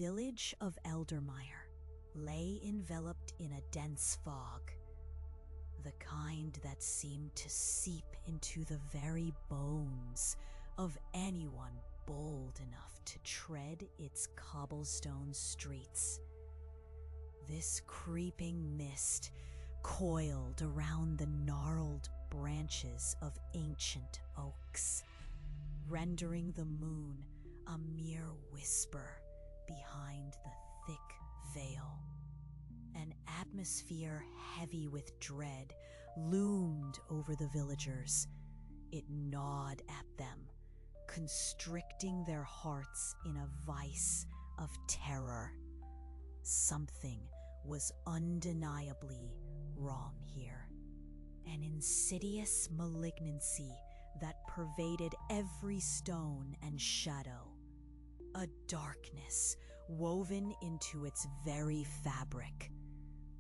village of Eldermire lay enveloped in a dense fog, the kind that seemed to seep into the very bones of anyone bold enough to tread its cobblestone streets. This creeping mist coiled around the gnarled branches of ancient oaks, rendering the moon a mere whisper behind the thick veil. An atmosphere heavy with dread loomed over the villagers. It gnawed at them, constricting their hearts in a vice of terror. Something was undeniably wrong here. An insidious malignancy that pervaded every stone and shadow. A darkness woven into its very fabric.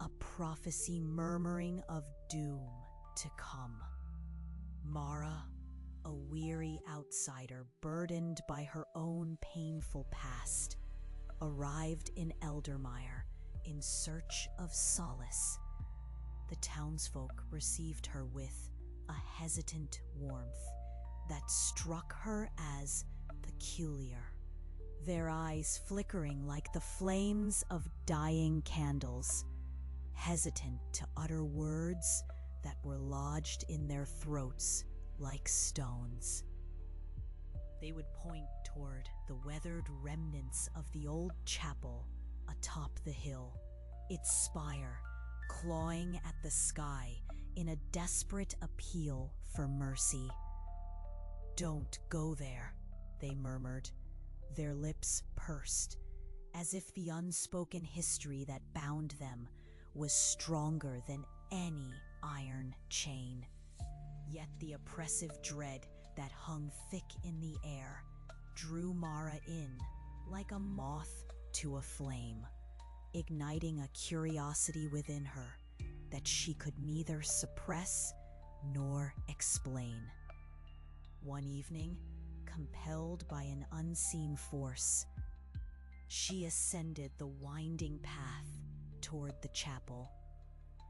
A prophecy murmuring of doom to come. Mara, a weary outsider burdened by her own painful past, arrived in Eldermire in search of solace. The townsfolk received her with a hesitant warmth that struck her as peculiar, their eyes flickering like the flames of dying candles, hesitant to utter words that were lodged in their throats like stones. They would point toward the weathered remnants of the old chapel atop the hill, its spire clawing at the sky in a desperate appeal for mercy. "Don't go there," they murmured, their lips pursed, as if the unspoken history that bound them was stronger than any iron chain. Yet the oppressive dread that hung thick in the air drew Mara in like a moth to a flame, igniting a curiosity within her that she could neither suppress nor explain. One evening, compelled by an unseen force, she ascended the winding path toward the chapel.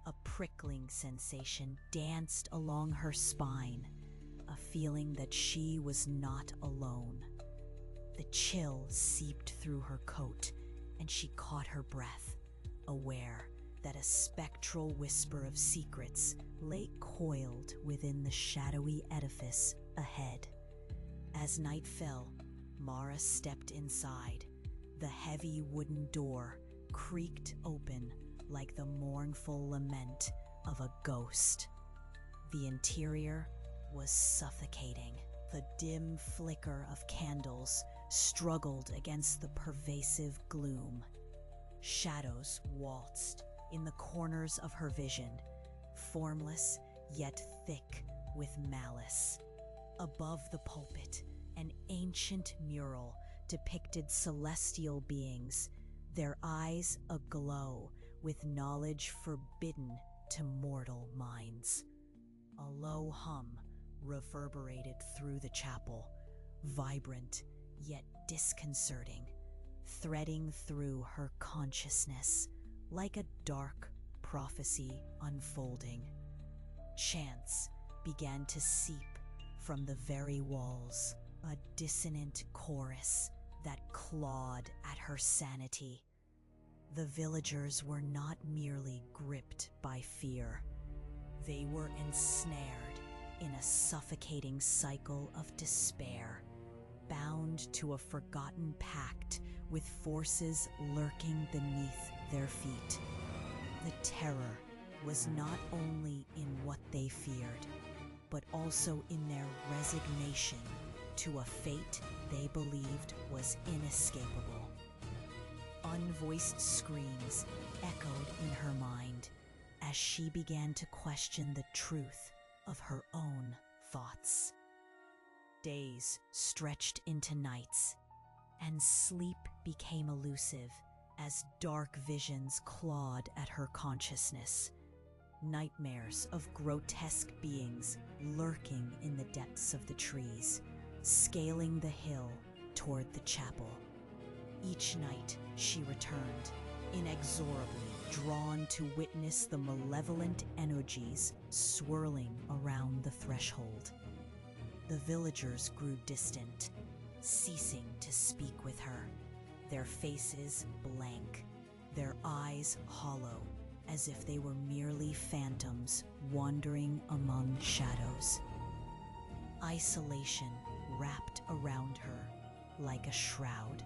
A prickling sensation danced along her spine, a feeling that she was not alone. The chill seeped through her coat, and she caught her breath, aware that a spectral whisper of secrets lay coiled within the shadowy edifice ahead. As night fell, Mara stepped inside. The heavy wooden door creaked open like the mournful lament of a ghost. The interior was suffocating. The dim flicker of candles struggled against the pervasive gloom. Shadows waltzed in the corners of her vision, formless yet thick with malice. Above the pulpit, an ancient mural depicted celestial beings, their eyes aglow with knowledge forbidden to mortal minds. A low hum reverberated through the chapel, vibrant yet disconcerting, threading through her consciousness like a dark prophecy unfolding. Chants began to seep from the very walls, a dissonant chorus that clawed at her sanity. The villagers were not merely gripped by fear. They were ensnared in a suffocating cycle of despair, bound to a forgotten pact with forces lurking beneath their feet. The terror was not only in what they feared, but also in their resignation to a fate they believed was inescapable. Unvoiced screams echoed in her mind as she began to question the truth of her own thoughts. Days stretched into nights, and sleep became elusive as dark visions clawed at her consciousness. Nightmares of grotesque beings lurking in the depths of the trees, scaling the hill toward the chapel. Each night, she returned, inexorably drawn to witness the malevolent energies swirling around the threshold. The villagers grew distant, ceasing to speak with her, their faces blank, their eyes hollow, as if they were merely phantoms wandering among shadows. Isolation wrapped around her like a shroud.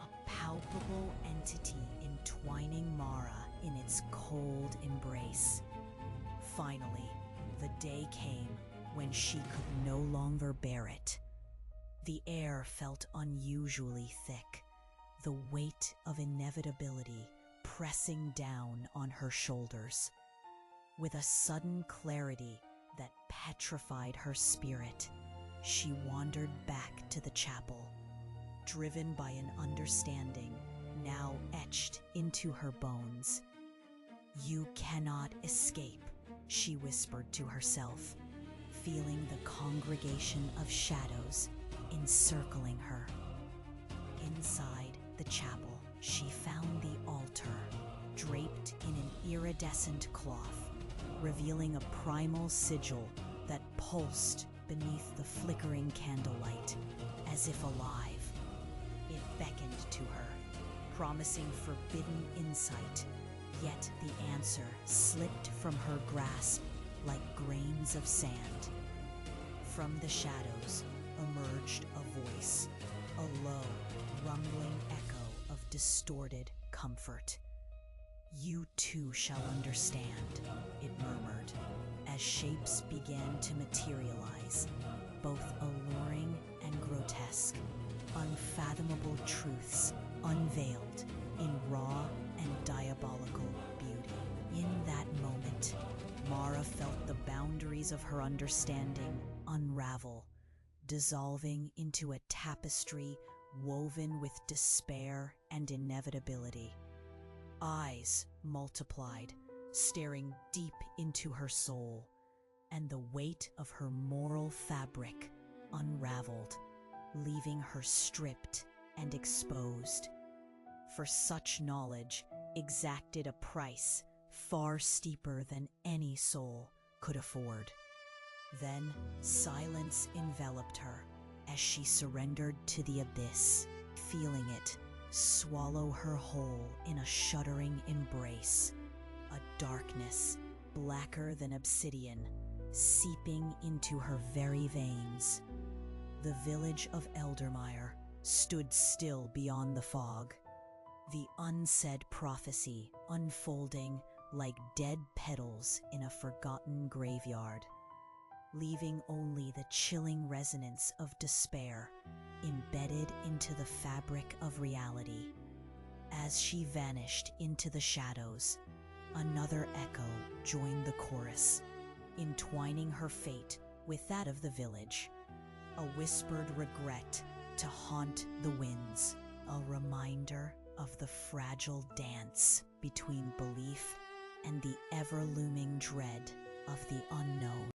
A palpable entity entwining Mara in its cold embrace. Finally, the day came when she could no longer bear it. The air felt unusually thick, the weight of inevitability pressing down on her shoulders. With a sudden clarity that petrified her spirit, she wandered back to the chapel, driven by an understanding now etched into her bones. "You cannot escape," she whispered to herself, feeling the congregation of shadows encircling her. Inside the chapel, she found the altar, draped in an iridescent cloth, revealing a primal sigil that pulsed beneath the flickering candlelight, as if alive. It beckoned to her, promising forbidden insight, yet the answer slipped from her grasp like grains of sand. From the shadows emerged a voice, a low, rumbling echo of distorted comfort. "You too shall understand," it murmured, as shapes began to materialize, both alluring and grotesque, unfathomable truths unveiled in raw and diabolical beauty. In that moment, Mara felt the boundaries of her understanding unravel, dissolving into a tapestry woven with despair and inevitability. Eyes multiplied, staring deep into her soul, and the weight of her moral fabric unraveled, leaving her stripped and exposed. For such knowledge exacted a price far steeper than any soul could afford. Then silence enveloped her as she surrendered to the abyss, feeling it swallow her whole in a shuddering embrace, a darkness blacker than obsidian seeping into her very veins. The village of Eldermire stood still beyond the fog, the unsaid prophecy unfolding like dead petals in a forgotten graveyard, leaving only the chilling resonance of despair embedded into the fabric of reality. As she vanished into the shadows, another echo joined the chorus, entwining her fate with that of the village, a whispered regret to haunt the winds, a reminder of the fragile dance between belief and the ever-looming dread of the unknown.